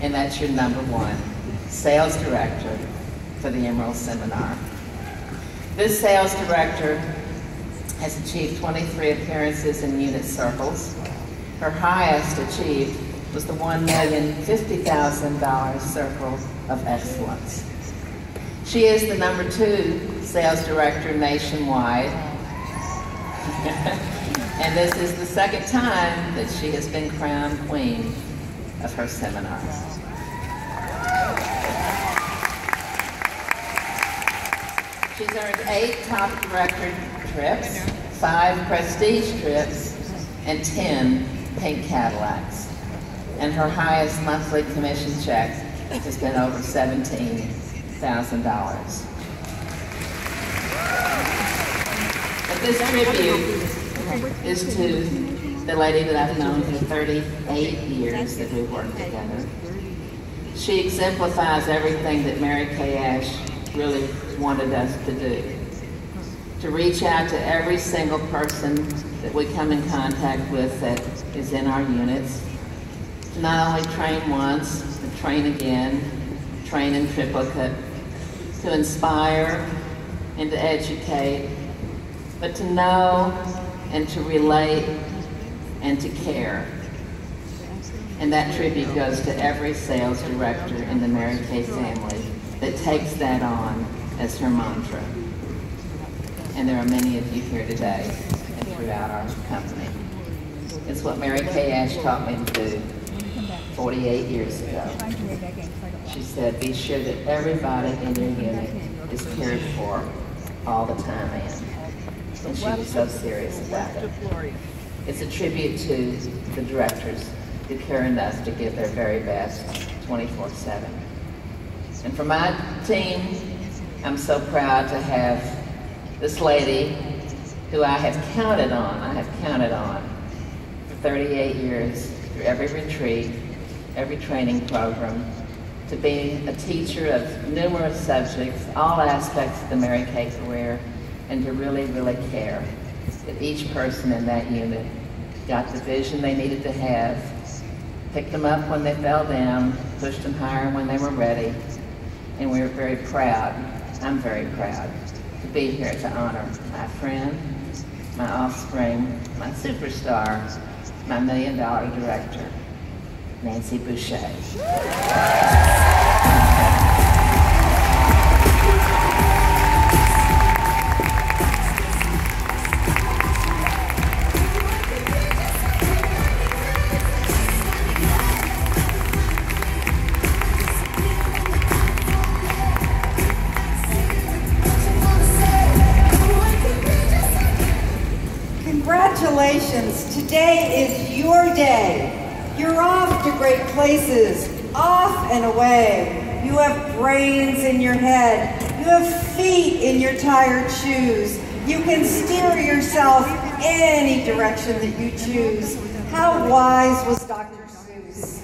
and that's your #1 sales director for the Emerald Seminar. This sales director has achieved 23 appearances in unit circles. Her highest achieved was the $1,050,000 Circle of Excellence. She is the #2 sales director nationwide. And this is the second time that she has been crowned queen of her seminar. She's earned 8 top director trips, 5 prestige trips, and 10 pink Cadillacs. And her highest monthly commission check has been over $17,000. But this tribute is to the lady that I've known for 38 years that we've worked together. She exemplifies everything that Mary Kay Ash really wanted us to do. To reach out to every single person that we come in contact with that is in our units. To not only train once, but train again, train in triplicate. To inspire and to educate, but to know and to relate and to care. And that tribute goes to every sales director in the Mary Kay family that takes that on as her mantra. And there are many of you here today and throughout our company. It's what Mary Kay Ash taught me to do 48 years ago. She said, be sure that everybody in your unit is cared for all the time, and she was so serious about it. It's a tribute to the directors who care enough to give their very best 24/7. And for my team, I'm so proud to have this lady who I have counted on for 38 years through every retreat, every training program, to be a teacher of numerous subjects, all aspects of the Mary Kay career, and to really, really care that each person in that unit got the vision they needed to have, picked them up when they fell down, pushed them higher when they were ready, and we were very proud, I'm very proud, to be here to honor my friend, my offspring, my superstar, my $1 million director, Nancy Boucher. Congratulations, today is your day. You're off to great places, off and away. You have brains in your head. You have feet in your tired shoes. You can steer yourself any direction that you choose. How wise was Dr. Seuss?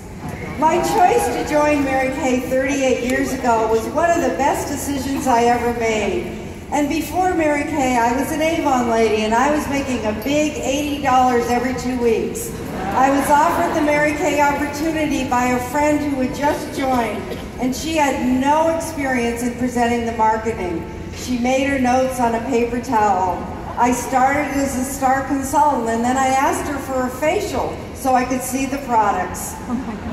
My choice to join Mary Kay 38 years ago was one of the best decisions I ever made. And before Mary Kay, I was an Avon lady, and I was making a big $80 every 2 weeks. I was offered the Mary Kay opportunity by a friend who had just joined, and she had no experience in presenting the marketing. She made her notes on a paper towel. I started as a star consultant, and then I asked her for a facial so I could see the products.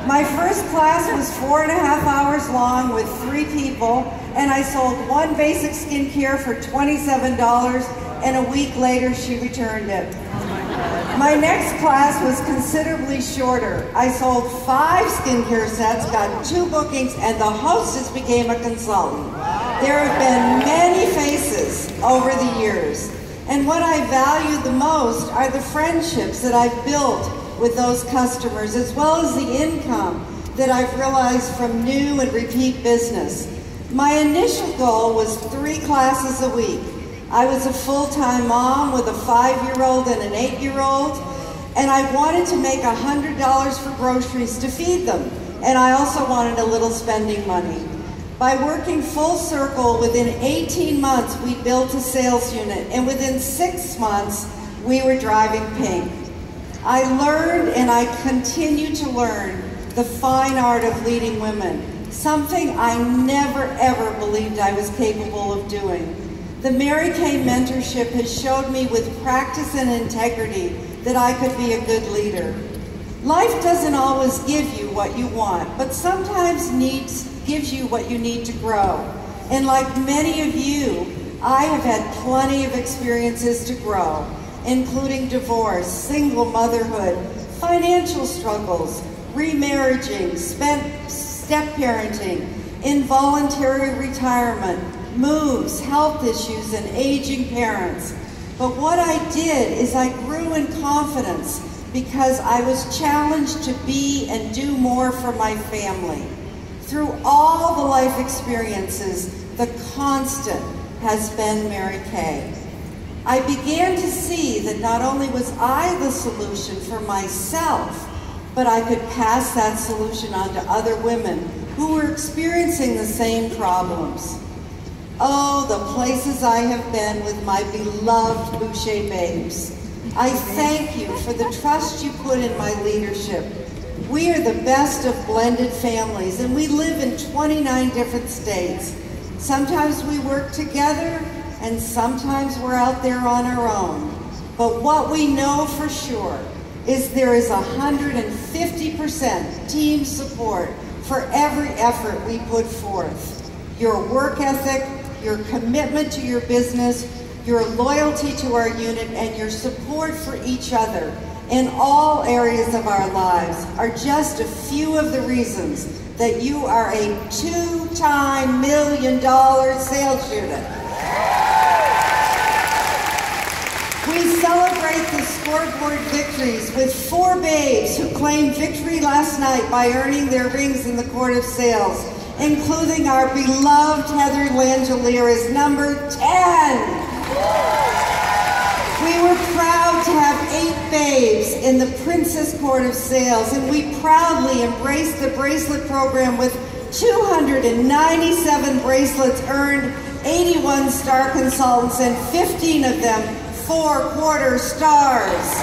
My first class was 4.5 hours long with 3 people, and I sold 1 basic skincare for $27, and a week later she returned it. My next class was considerably shorter. I sold 5 skincare sets, got 2 bookings, and the hostess became a consultant. There have been many faces over the years, and what I value the most are the friendships that I've built with those customers, as well as the income that I've realized from new and repeat business. My initial goal was 3 classes a week. I was a full-time mom with a 5-year-old and an 8-year-old, and I wanted to make $100 for groceries to feed them, and I also wanted a little spending money. By working full circle, within 18 months we built a sales unit, and within 6 months we were driving pink. I learned, and I continue to learn, the fine art of leading women, something I never ever believed I was capable of doing. The Mary Kay mentorship has showed me with practice and integrity that I could be a good leader. Life doesn't always give you what you want, but sometimes gives you what you need to grow. And like many of you, I have had plenty of experiences to grow, including divorce, single motherhood, financial struggles, remarrying, step-parenting, involuntary retirement, moves, health issues, and aging parents. But what I did is I grew in confidence because I was challenged to be and do more for my family. Through all the life experiences, the constant has been Mary Kay. I began to see that not only was I the solution for myself, but I could pass that solution on to other women who were experiencing the same problems. Oh, the places I have been with my beloved Boucher babes. I thank you for the trust you put in my leadership. We are the best of blended families, and we live in 29 different states. Sometimes we work together, and sometimes we're out there on our own. But what we know for sure is there is 150% team support for every effort we put forth. Your work ethic, your commitment to your business, your loyalty to our unit, and your support for each other in all areas of our lives are just a few of the reasons that you are a two-time $1 million sales unit. We celebrate the scoreboard victories with 4 babes who claimed victory last night by earning their rings in the Court of Sales, including our beloved Heather Langelier as number 10. We were proud to have 8 babes in the Princess Court of Sales, and we proudly embraced the bracelet program with 297 bracelets earned, 81 star consultants, and 15 of them 4-quarter stars.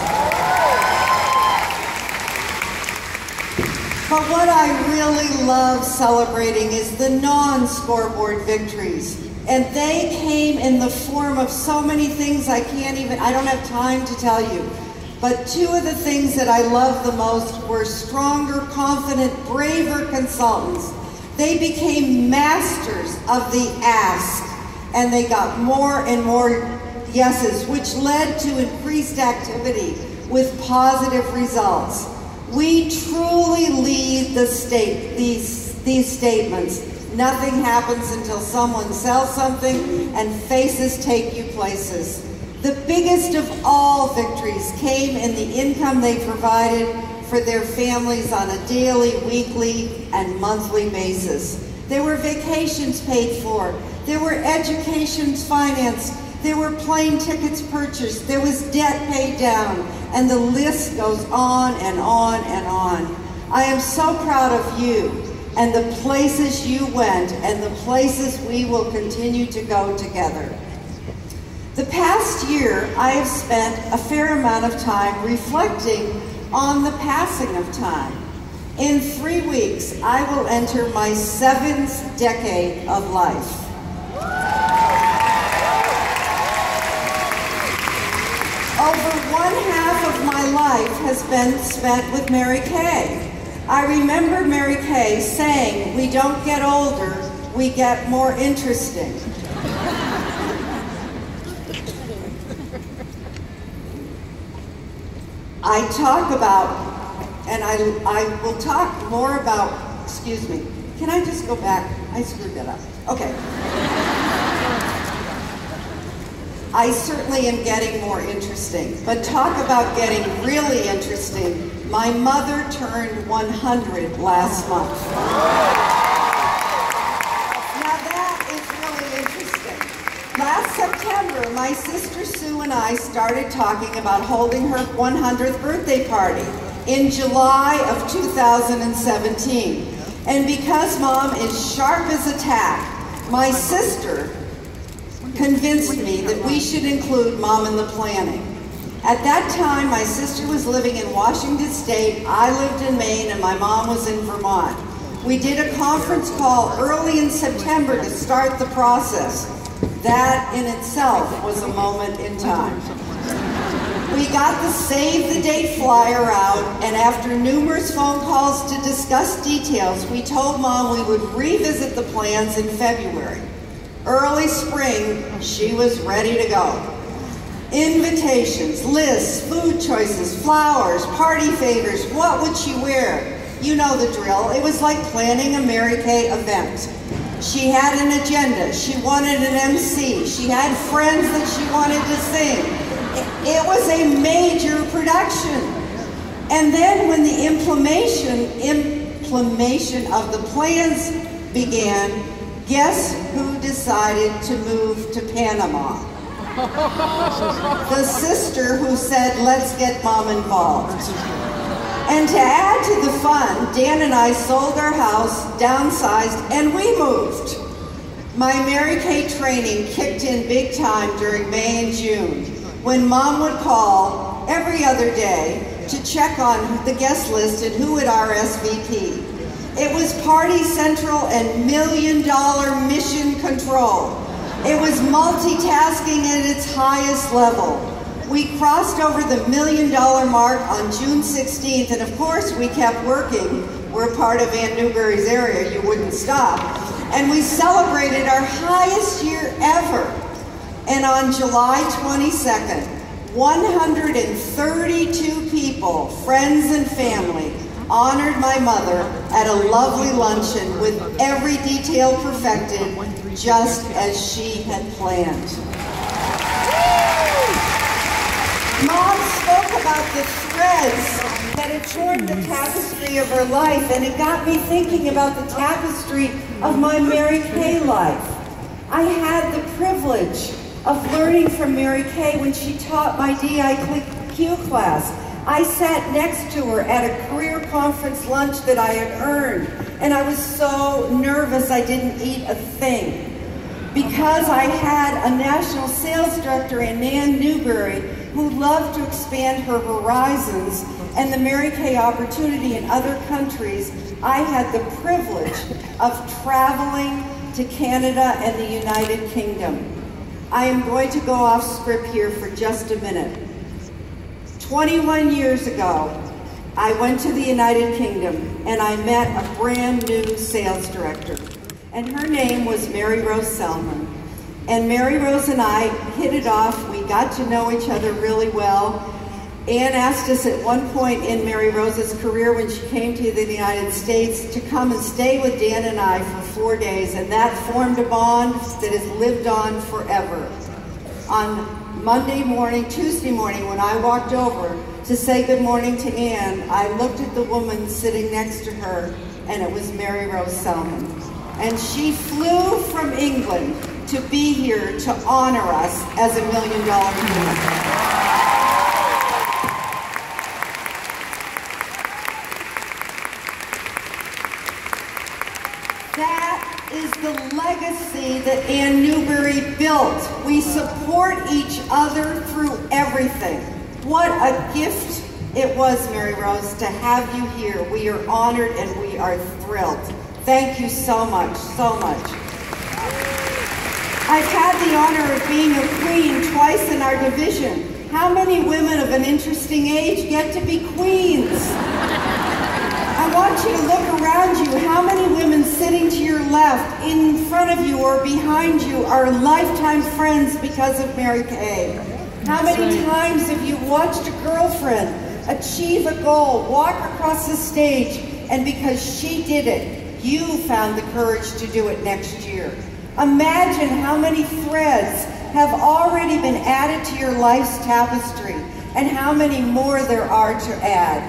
But what I really love celebrating is the non-scoreboard victories. And they came in the form of so many things I don't have time to tell you. But 2 of the things that I love the most were stronger, confident, braver consultants. They became masters of the ask, and they got more and more yeses, which led to increased activity with positive results. We truly lead these statements. Nothing happens until someone sells something and faces take you places. The biggest of all victories came in the income they provided for their families on a daily, weekly, and monthly basis. There were vacations paid for. There were educations financed. There were plane tickets purchased. There was debt paid down. And the list goes on and on and on. I am so proud of you and the places you went and the places we will continue to go together. The past year, I have spent a fair amount of time reflecting on the passing of time. In 3 weeks, I will enter my 7th decade of life. Over 1/2 of my life has been spent with Mary Kay. I remember Mary Kay saying, "We don't get older, we get more interesting." I talk about, and I will talk more about, excuse me, can I just go back? I screwed that up. Okay. I certainly am getting more interesting, but talk about getting really interesting. My mother turned 100 last month. Now that is really interesting. Last September, my sister Sue and I started talking about holding her 100th birthday party in July of 2017. And because Mom is sharp as a tack, my sister convinced me that we should include Mom in the planning. At that time, my sister was living in Washington State, I lived in Maine, and my mom was in Vermont. We did a conference call early in September to start the process. That in itself was a moment in time. We got the save the date flyer out, and after numerous phone calls to discuss details, we told Mom we would revisit the plans in February. Early spring, she was ready to go. Invitations, lists, food choices, flowers, party favors, what would she wear? You know the drill. It was like planning a Mary Kay event. She had an agenda. She wanted an MC. She had friends that she wanted to sing. It was a major production. And then when the implementation of the plans began, guess who decided to move to Panama? The sister who said, let's get Mom involved. And to add to the fun, Dan and I sold our house, downsized, and we moved. My Mary Kay training kicked in big time during May and June, when Mom would call every other day to check on the guest list and who would RSVP. It was Party Central and $1 million mission control. It was multitasking at its highest level. We crossed over the $1 million mark on June 16th, and of course we kept working. We're part of Aunt Newbury's area, you wouldn't stop. And we celebrated our highest year ever. And on July 22nd, 132 people, friends and family, honored my mother at a lovely luncheon with every detail perfected, just as she had planned. Mom spoke about the threads that had torn the tapestry of her life, and it got me thinking about the tapestry of my Mary Kay life. I had the privilege of learning from Mary Kay when she taught my DIQ class. I sat next to her at a career conference lunch that I had earned, and I was so nervous I didn't eat a thing. Because I had a national sales director in Newbury who loved to expand her horizons and the Mary Kay opportunity in other countries, I had the privilege of traveling to Canada and the United Kingdom. I am going to go off script here for just a minute. 21 years ago, I went to the United Kingdom and I met a brand new sales director. And her name was Mary Rose Selman. And Mary Rose and I hit it off. We got to know each other really well. Anne asked us at one point in Mary Rose's career when she came to the United States to come and stay with Dan and I for 4 days, and that formed a bond that has lived on forever. On Tuesday morning, when I walked over to say good morning to Anne, I looked at the woman sitting next to her, and it was Mary Rose Selman. And she flew from England to be here to honor us as $1 million woman. That is the legacy that Ann Newbury built. We support each other through everything. What a gift it was, Mary Rose, to have you here. We are honored and we are thrilled. Thank you so much, so much. I've had the honor of being a queen twice in our division. How many women of an interesting age get to be queens? I want you to look around you. How many women sitting to your left, in front of you, or behind you are lifetime friends because of Mary Kay? How many times have you watched a girlfriend achieve a goal, walk across the stage, and because she did it, you found the courage to do it next year? Imagine how many threads have already been added to your life's tapestry and how many more there are to add.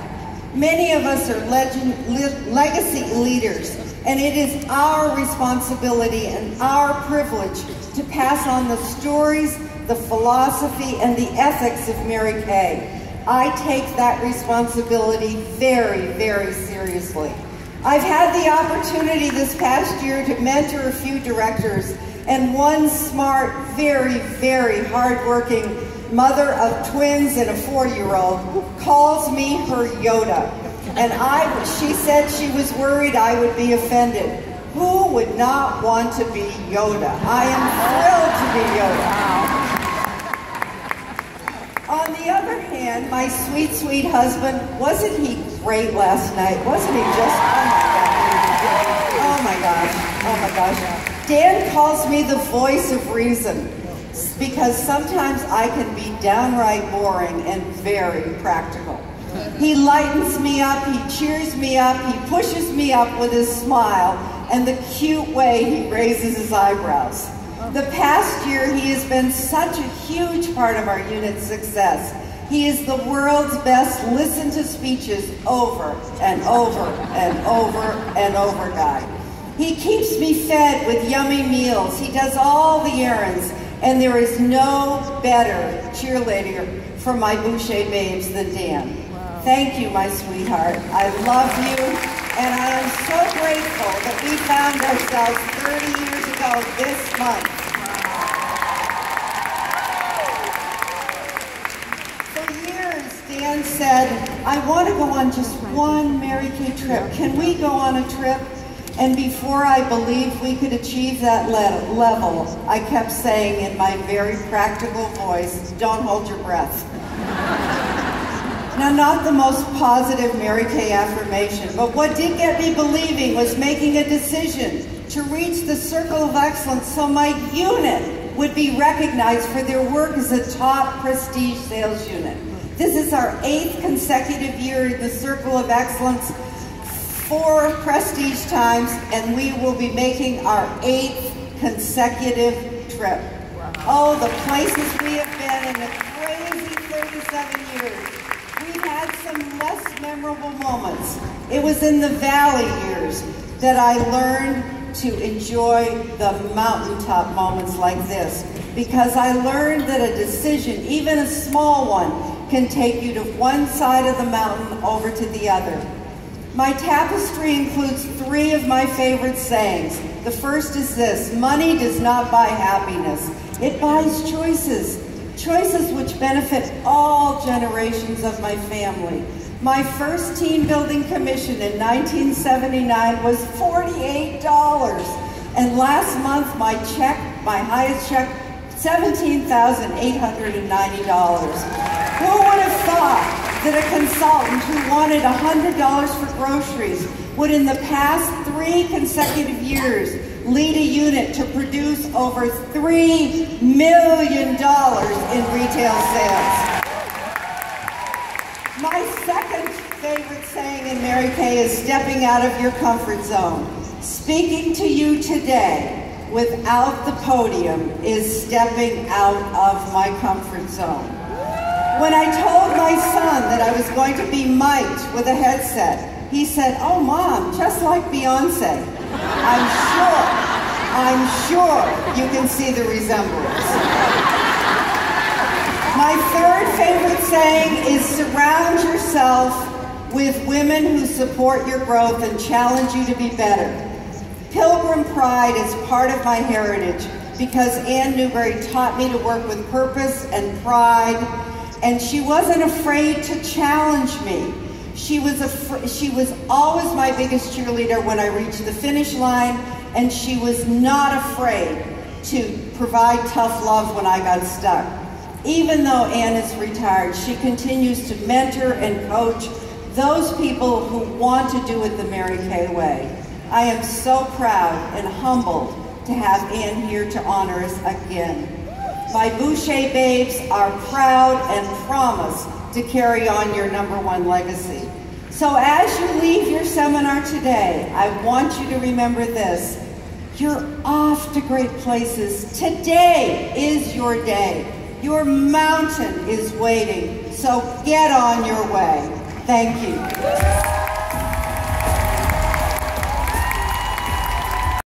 Many of us are legacy leaders, and it is our responsibility and our privilege to pass on the stories, the philosophy, and the ethics of Mary Kay. I take that responsibility very, very seriously. I've had the opportunity this past year to mentor a few directors, and one smart, very, very hardworking mother of twins and a 4-year-old, calls me her Yoda. And she said she was worried I would be offended. Who would not want to be Yoda? I am thrilled to be Yoda. On the other hand, my sweet, sweet husband, wasn't he great last night? Wasn't he just, oh my gosh, oh my gosh. Dan calls me the voice of reason because sometimes I can be downright boring and very practical. He lightens me up, he cheers me up, he pushes me up with his smile and the cute way he raises his eyebrows. The past year, he has been such a huge part of our unit's success. He is the world's best listen to speeches over and over and over and over guy. He keeps me fed with yummy meals. He does all the errands, and there is no better cheerleader for my Boucher babes than Dan. Thank you, my sweetheart. I love you, and I am so grateful that we found ourselves 30 years ago this month. For years, Dan said, I want to go on just one Mary Kay trip. Can we go on a trip? And before I believed we could achieve that level, I kept saying in my very practical voice, don't hold your breath. Now, not the most positive Mary Kay affirmation, but what did get me believing was making a decision to reach the Circle of Excellence so my unit would be recognized for their work as a top prestige sales unit. This is our 8th consecutive year in the Circle of Excellence, 4 prestige times, and we will be making our 8th consecutive trip. Oh, the places we have been in the crazy 37 years. We've had some less memorable moments. It was in the valley years that I learned to enjoy the mountaintop moments like this, because I learned that a decision, even a small one, can take you to one side of the mountain over to the other. My tapestry includes 3 of my favorite sayings. The first is this: money does not buy happiness. It buys choices. Choices which benefit all generations of my family. My first team building commission in 1979 was $48. And last month, my highest check, $17,890. Who would have thought that a consultant who wanted $100 for groceries would in the past 3 consecutive years lead a unit to produce over $3 million in retail sales. My second favorite saying in Mary Kay is stepping out of your comfort zone. Speaking to you today without the podium is stepping out of my comfort zone. When I told my son that I was going to be mic'd with a headset, he said, "Oh, Mom, just like Beyonce." I'm sure you can see the resemblance. My third favorite saying is surround yourself with women who support your growth and challenge you to be better. Pilgrim pride is part of my heritage because Ann Newbury taught me to work with purpose and pride, and she wasn't afraid to challenge me. She was always my biggest cheerleader when I reached the finish line, and she was not afraid to provide tough love when I got stuck. Even though Ann is retired, she continues to mentor and coach those people who want to do it the Mary Kay way. I am so proud and humbled to have Ann here to honor us again. My Boucher babes are proud and promise to carry on your #1 legacy. So as you leave your seminar today, I want you to remember this. You're off to great places. Today is your day. Your mountain is waiting. So get on your way. Thank you.